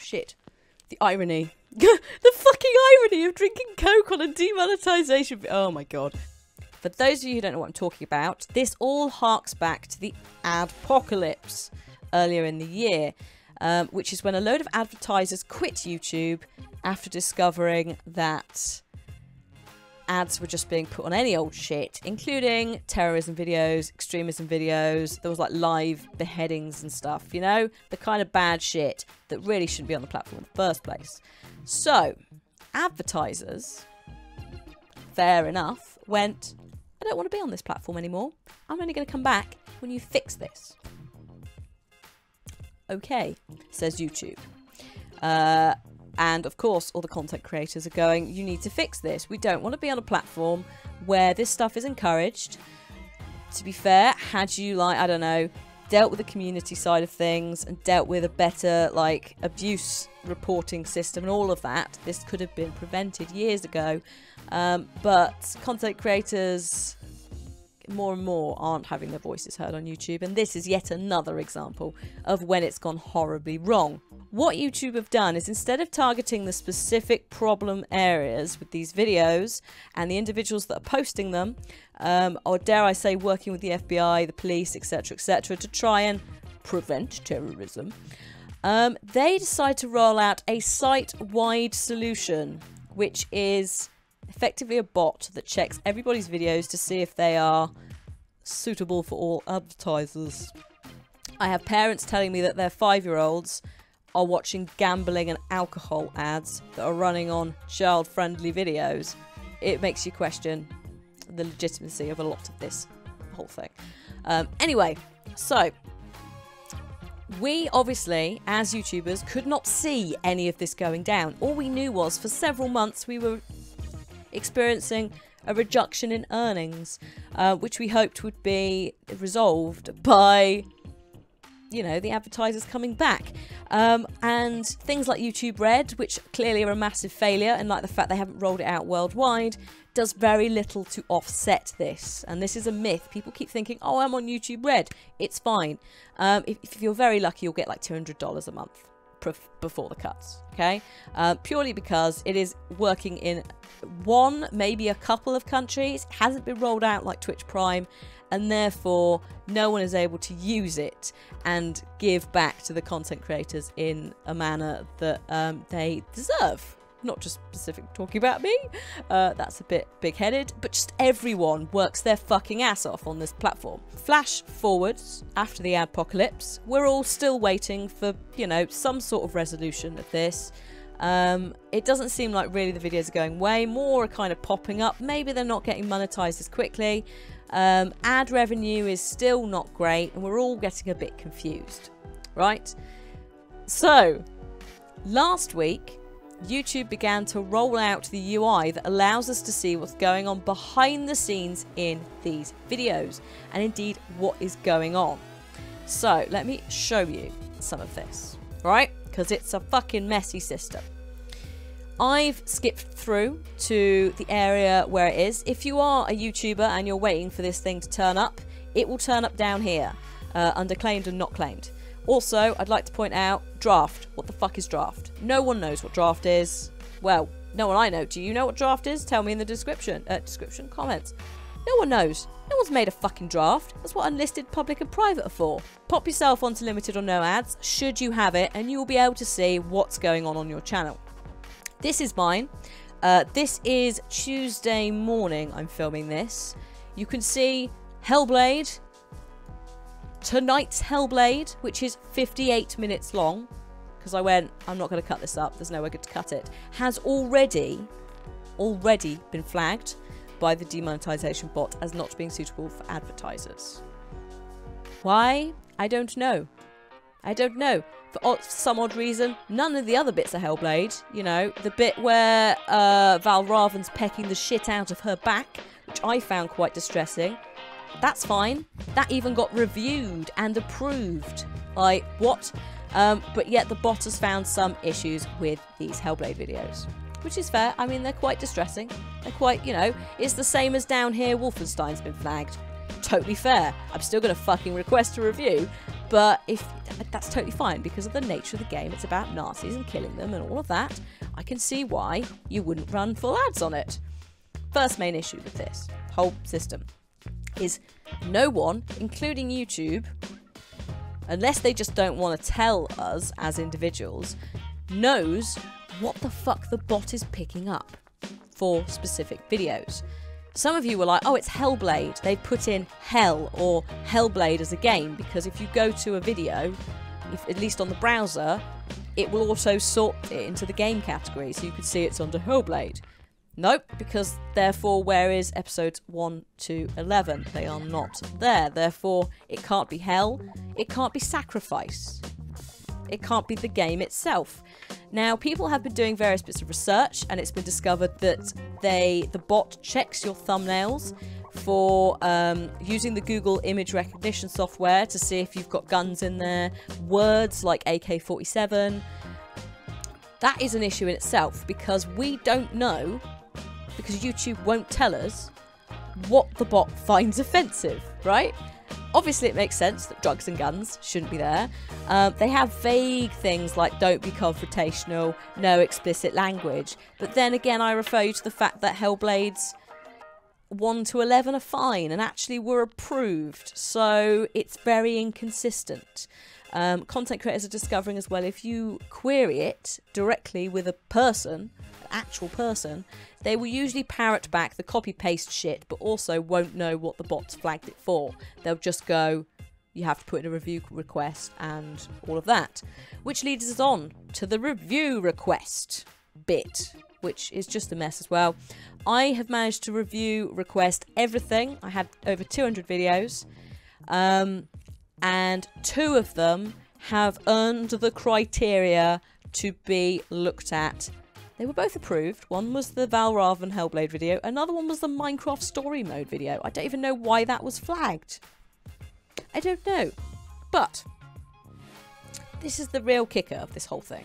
shit. The irony. The fucking irony of drinking Coke on a demonetization video. Oh my god. For those of you who don't know what I'm talking about, this all harks back to the adpocalypse earlier in the year, which is when a load of advertisers quit YouTube after discovering that ads were just being put on any old shit, including terrorism videos, extremism videos. There was like live beheadings and stuff, you know? The kind of bad shit that really shouldn't be on the platform in the first place. So, advertisers, fair enough, went, I don't want to be on this platform anymore. I'm only going to come back when you fix this. Okay, says YouTube. And of course, all the content creators are going, you need to fix this. We don't want to be on a platform where this stuff is encouraged. To be fair, had you, like, I don't know, dealt with the community side of things and dealt with a better, like, abuse reporting system and all of that, this could have been prevented years ago. But content creators more and more aren't having their voices heard on YouTube, and this is yet another example of when it's gone horribly wrong. What YouTube have done is, instead of targeting the specific problem areas with these videos and the individuals that are posting them, or dare I say working with the FBI, the police, etc, to try and prevent terrorism, they decide to roll out a site-wide solution, which is effectively a bot that checks everybody's videos to see if they are suitable for all advertisers. I have parents telling me that their 5-year-olds are watching gambling and alcohol ads that are running on child-friendly videos. It makes you question the legitimacy of a lot of this whole thing. Anyway, so we obviously, as YouTubers, could not see any of this going down. All we knew was for several months we were experiencing a reduction in earnings, which we hoped would be resolved by, you know, the advertisers coming back. And things like YouTube Red, which clearly are a massive failure, and like the fact they haven't rolled it out worldwide, does very little to offset this. And this is a myth. People keep thinking, oh, I'm on YouTube Red, it's fine. If you're very lucky, you'll get like $200 a month before the cuts, okay? Purely because it is working in one, maybe a couple of countries. It hasn't been rolled out like Twitch Prime, and therefore no one is able to use it and give back to the content creators in a manner that they deserve. Not just specific talking about me, that's a bit big-headed, but just everyone works their fucking ass off on this platform. Flash forwards, after the adpocalypse, we're all still waiting for, you know, some sort of resolution of this. It doesn't seem like really the videos are going away, more are kind of popping up. Maybe they're not getting monetized as quickly. Ad revenue is still not great, and we're all getting a bit confused, right? So, last week, YouTube began to roll out the UI that allows us to see what's going on behind the scenes in these videos, and indeed what is going on. So let me show you some of this, right? Because it's a fucking messy system. I've skipped through to the area where it is. If you are a YouTuber and you're waiting for this thing to turn up, it will turn up down here, under claimed and not claimed. Also, I'd like to point out, draft. What the fuck is draft? No one knows what draft is. Well, no one I know. Do you know what draft is? Tell me in the description. Comments. No one knows. No one's made a fucking draft. That's what unlisted, public and private are for. Pop yourself onto limited or no ads, should you have it, and you will be able to see what's going on your channel. This is mine. This is Tuesday morning I'm filming this. You can see Hellblade. Tonight's Hellblade, which is 58 minutes long, because I went, I'm not going to cut this up, there's nowhere good to cut it, has already been flagged by the demonetization bot as not being suitable for advertisers. Why? I don't know. I don't know. For some odd reason, none of the other bits of Hellblade, you know, the bit where Val Raven's pecking the shit out of her back, which I found quite distressing, that's fine. That even got reviewed and approved. Like, what? But yet the bot has found some issues with these Hellblade videos, which is fair. I mean, they're quite distressing. They're quite, you know, it's the same as down here, Wolfenstein's been flagged. Totally fair. I'm still going to fucking request a review, But if that's totally fine because of the nature of the game, it's about Nazis and killing them and all of that. I can see why you wouldn't run full ads on it. First main issue with this whole system is no one, including YouTube, unless they just don't want to tell us as individuals, knows what the fuck the bot is picking up for specific videos. Some of you were like, oh, it's Hellblade. They put in Hell or Hellblade as a game, because if you go to a video, at least on the browser, it will also sort it into the game category, so you could see it's under Hellblade. Nope, because therefore where is episodes 1 to 11? They are not there. Therefore, it can't be Hell. It can't be Sacrifice. It can't be the game itself. Now, people have been doing various bits of research, and it's been discovered that the bot checks your thumbnails for using the Google image recognition software to see if you've got guns in there, words like AK-47. That is an issue in itself, because we don't know, because YouTube won't tell us what the bot finds offensive, right? Obviously, it makes sense that drugs and guns shouldn't be there. They have vague things like don't be confrontational, no explicit language. But then again, I refer you to the fact that Hellblades 1 to 11 are fine and actually were approved. So it's very inconsistent. Content creators are discovering as well, if you query it directly with a person, an actual person, they will usually parrot back the copy-paste shit, but also won't know what the bot's flagged it for. They'll just go, you have to put in a review request and all of that. Which leads us on to the review request bit, which is just a mess as well. I have managed to review request everything. I had over 200 videos, and 2 of them have earned the criteria to be looked at. They were both approved. One was the Valravan Hellblade video. Another one was the Minecraft story mode video. I don't even know why that was flagged. I don't know. But this is the real kicker of this whole thing.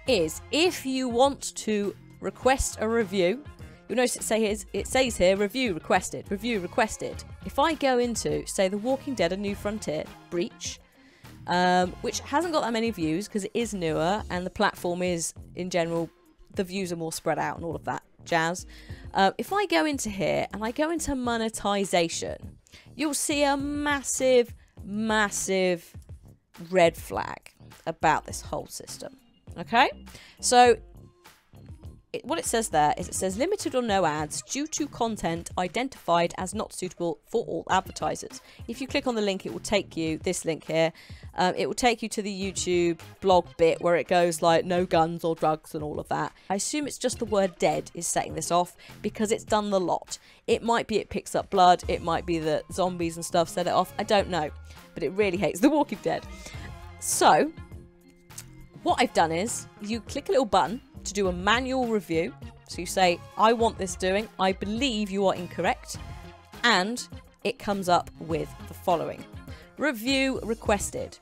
Is if you want to request a review, you'll notice it says here, review requested, review requested. If I go into, say, The Walking Dead: A New Frontier, Breach, which hasn't got that many views because it is newer and the platform is, in general, the views are more spread out and all of that jazz. If I go into here and I go into monetization, you'll see a massive, massive red flag about this whole system. Okay? So what it says there is, it says limited or no ads due to content identified as not suitable for all advertisers. If you click on the link, it will take you, this link here, it will take you to the YouTube blog bit where it goes like no guns or drugs and all of that. I assume it's just the word dead is setting this off because it's done the lot. It might be it picks up blood, it might be that zombies and stuff set it off, I don't know. But it really hates The Walking Dead. So what I've done is you click a little button to do a manual review. So you say, I want this doing, I believe you are incorrect, and it comes up with the following. Review requested.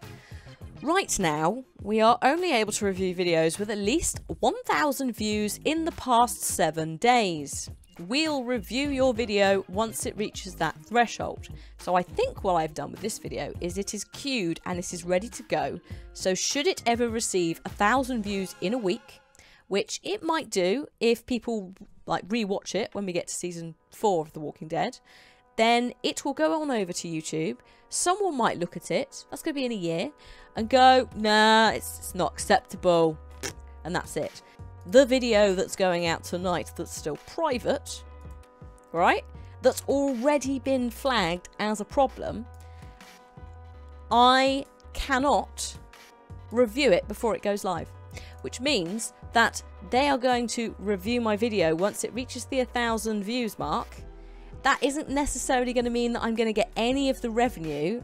Right now, we are only able to review videos with at least 1,000 views in the past 7 days. We'll review your video once it reaches that threshold. So I think what I've done with this video is it is queued and it is ready to go. So should it ever receive 1,000 views in a week, which it might do if people like rewatch it when we get to season 4 of The Walking Dead, then it will go on over to YouTube. Someone might look at it, that's going to be in a year, and go, nah, it's not acceptable, and that's it. The video that's going out tonight that's still private, right, that's already been flagged as a problem, I cannot review it before it goes live, which means that they are going to review my video once it reaches the 1,000 views mark. That isn't necessarily going to mean that I'm going to get any of the revenue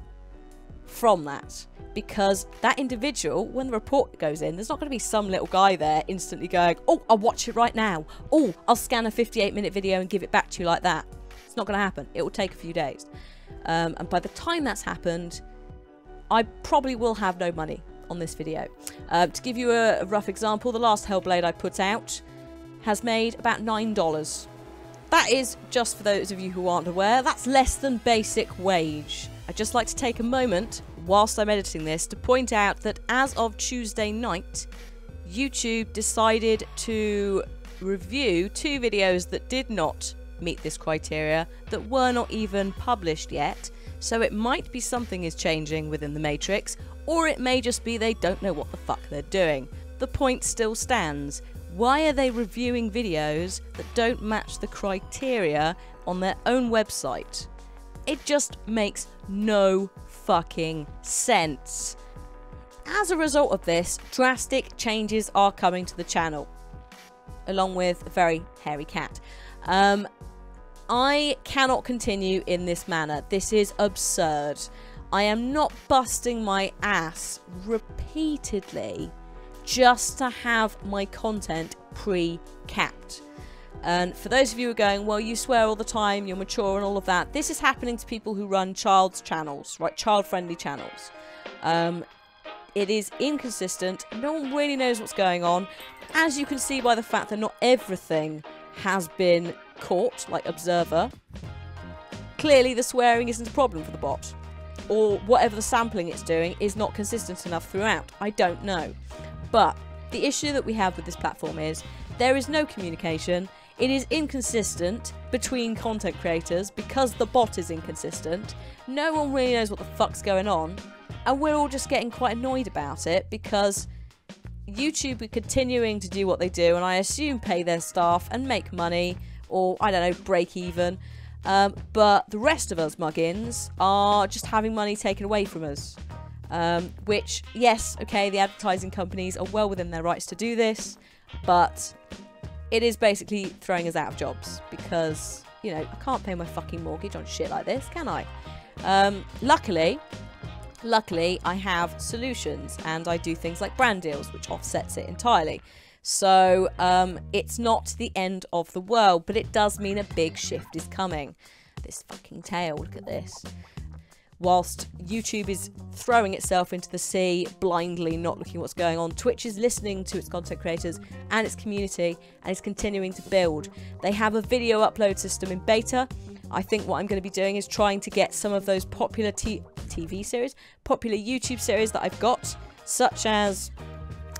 from that, because that individual, when the report goes in, there's not going to be some little guy there instantly going, oh, I'll watch it right now. Oh, I'll scan a 58-minute video and give it back to you like that. It's not going to happen. It will take a few days. And by the time that's happened, I probably will have no money on this video. To give you a rough example, the last Hellblade I put out has made about $9. That is, just for those of you who aren't aware, that's less than basic wage. I'd just like to take a moment, whilst I'm editing this, to point out that as of Tuesday night, YouTube decided to review 2 videos that did not meet this criteria, that were not even published yet. So it might be something is changing within the matrix, or it may just be they don't know what the fuck they're doing. The point still stands. Why are they reviewing videos that don't match the criteria on their own website? It just makes no fucking sense. As a result of this, drastic changes are coming to the channel, along with a very hairy cat. I cannot continue in this manner. This is absurd. I am not busting my ass repeatedly just to have my content pre-capped. And for those of you who are going, well, you swear all the time, you're mature and all of that, this is happening to people who run child's channels, right? Child-friendly channels. It is inconsistent. No one really knows what's going on. As you can see by the fact that not everything has been caught, like Observer. Clearly the swearing isn't a problem for the bot. Or whatever the sampling it's doing is not consistent enough throughout. I don't know. But the issue that we have with this platform is there is no communication. It is inconsistent between content creators because the bot is inconsistent. No one really knows what the fuck's going on. And we're all just getting quite annoyed about it because YouTube are continuing to do what they do and I assume pay their staff and make money or, I don't know, break even. But the rest of us muggins are just having money taken away from us. Which, yes, okay, the advertising companies are well within their rights to do this, but it is basically throwing us out of jobs because, you know, I can't pay my fucking mortgage on shit like this, can I? Luckily, I have solutions and I do things like brand deals, which offsets it entirely. So it's not the end of the world, but it does mean a big shift is coming. This fucking tail, look at this. Whilst YouTube is throwing itself into the sea, blindly not looking at what's going on, Twitch is listening to its content creators and its community and is continuing to build. They have a video upload system in beta. I think what I'm going to be doing is trying to get some of those popular TV series, popular YouTube series that I've got, such as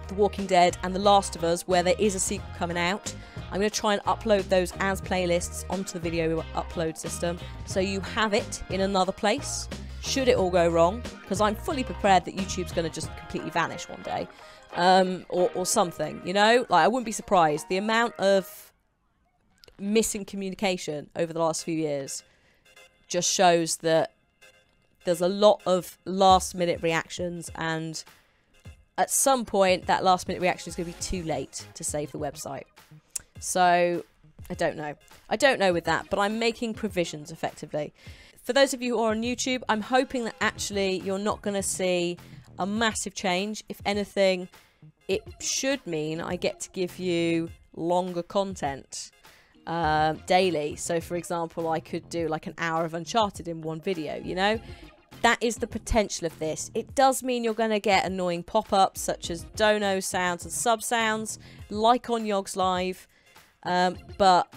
The Walking Dead and The Last of Us, where there is a sequel coming out. I'm going to try and upload those as playlists onto the video upload system, so you have it in another place, should it all go wrong, because I'm fully prepared that YouTube's going to just completely vanish one day, or something, you know? Like, I wouldn't be surprised. The amount of missing communication over the last few years just shows that there's a lot of last-minute reactions, and at some point, that last-minute reaction is going to be too late to save the website. So, I don't know. I don't know with that, but I'm making provisions, effectively. For those of you who are on YouTube, I'm hoping that actually you're not going to see a massive change. If anything, it should mean I get to give you longer content daily. So, for example, I could do like an hour of Uncharted in one video, you know? That is the potential of this. It does mean you're going to get annoying pop-ups such as dono sounds and sub sounds, like on Yogs Live. But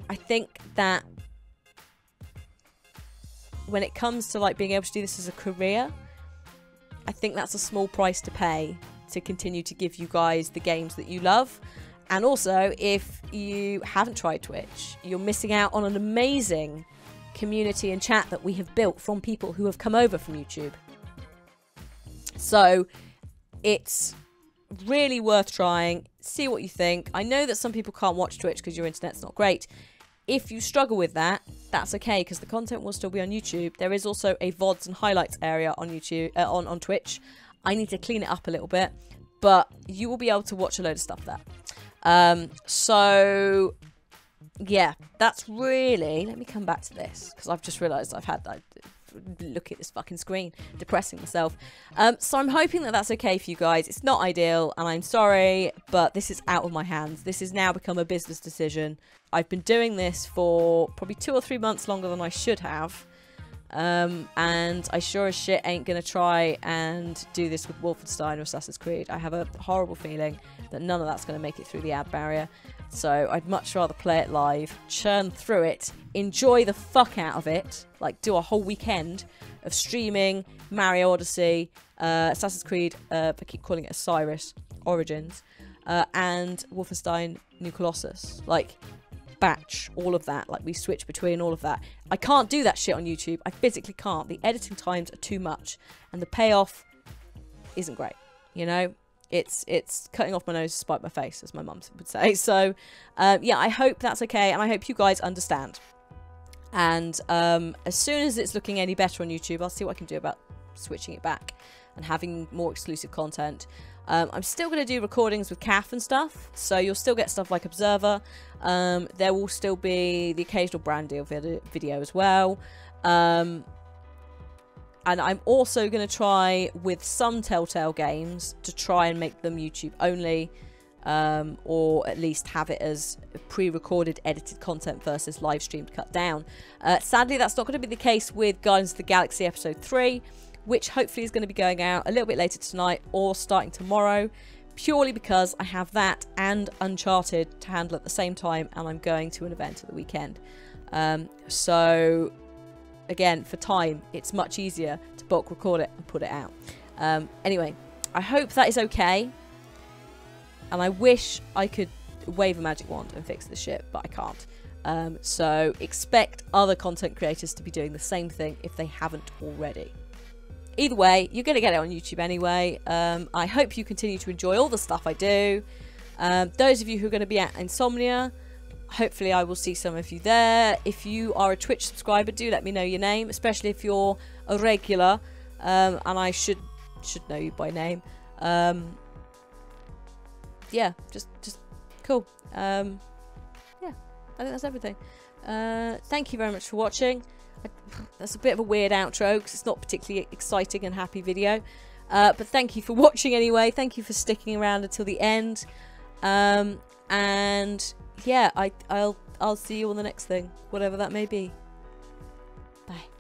I think that when it comes to like being able to do this as a career, I think that's a small price to pay to continue to give you guys the games that you love. And also, if you haven't tried Twitch, you're missing out on an amazing community and chat that we have built from people who have come over from YouTube. So it's really worth trying. See what you think. I know that some people can't watch Twitch because your internet's not great. If you struggle with that, that's okay, because the content will still be on YouTube. There is also a VODs and highlights area on YouTube, on Twitch. I need to clean it up a little bit, but you will be able to watch a load of stuff there. So yeah, that's really... Let me come back to this, because I've just realised I've had that... Look at this fucking screen, depressing myself. So I'm hoping that that's okay for you guys. It's not ideal, and I'm sorry, but this is out of my hands. This has now become a business decision. I've been doing this for probably 2 or 3 months longer than I should have, and I sure as shit ain't gonna try and do this with Wolfenstein or Assassin's Creed. I have a horrible feeling that none of that's gonna make it through the ad barrier. So I'd much rather play it live, churn through it, enjoy the fuck out of it, like do a whole weekend of streaming Mario Odyssey, Assassin's Creed, I keep calling it Osiris Origins, and Wolfenstein New Colossus. Like, batch all of that. Like, we switch between all of that. I can't do that shit on YouTube. I physically can't. The editing times are too much, and the payoff isn't great. You know, it's cutting off my nose to spite my face, as my mum would say. So, yeah, I hope that's okay, and I hope you guys understand. And as soon as it's looking any better on YouTube, I'll see what I can do about switching it back and having more exclusive content. I'm still going to do recordings with Kath and stuff, so you'll still get stuff like Observer. There will still be the occasional brand deal video as well. And I'm also going to try with some Telltale games to try and make them YouTube only, or at least have it as pre-recorded edited content versus live streamed cut down. Sadly, that's not going to be the case with Guardians of the Galaxy Episode 3, which hopefully is going to be going out a little bit later tonight or starting tomorrow, purely because I have that and Uncharted to handle at the same time, and I'm going to an event at the weekend. So, again, for time, it's much easier to bulk record it and put it out. Anyway, I hope that is okay, and I wish I could wave a magic wand and fix this shit, but I can't. So expect other content creators to be doing the same thing if they haven't already. Either way, you're going to get it on YouTube anyway. I hope you continue to enjoy all the stuff I do. Those of you who are going to be at Insomnia, hopefully I will see some of you there. If you are a Twitch subscriber, do let me know your name, especially if you're a regular, and I should know you by name. Yeah, just cool. Yeah, I think that's everything. Thank you very much for watching. That's a bit of a weird outro because it's not particularly exciting and happy video. But thank you for watching anyway. Thank you for sticking around until the end. And yeah, I'll see you on the next thing, whatever that may be. Bye.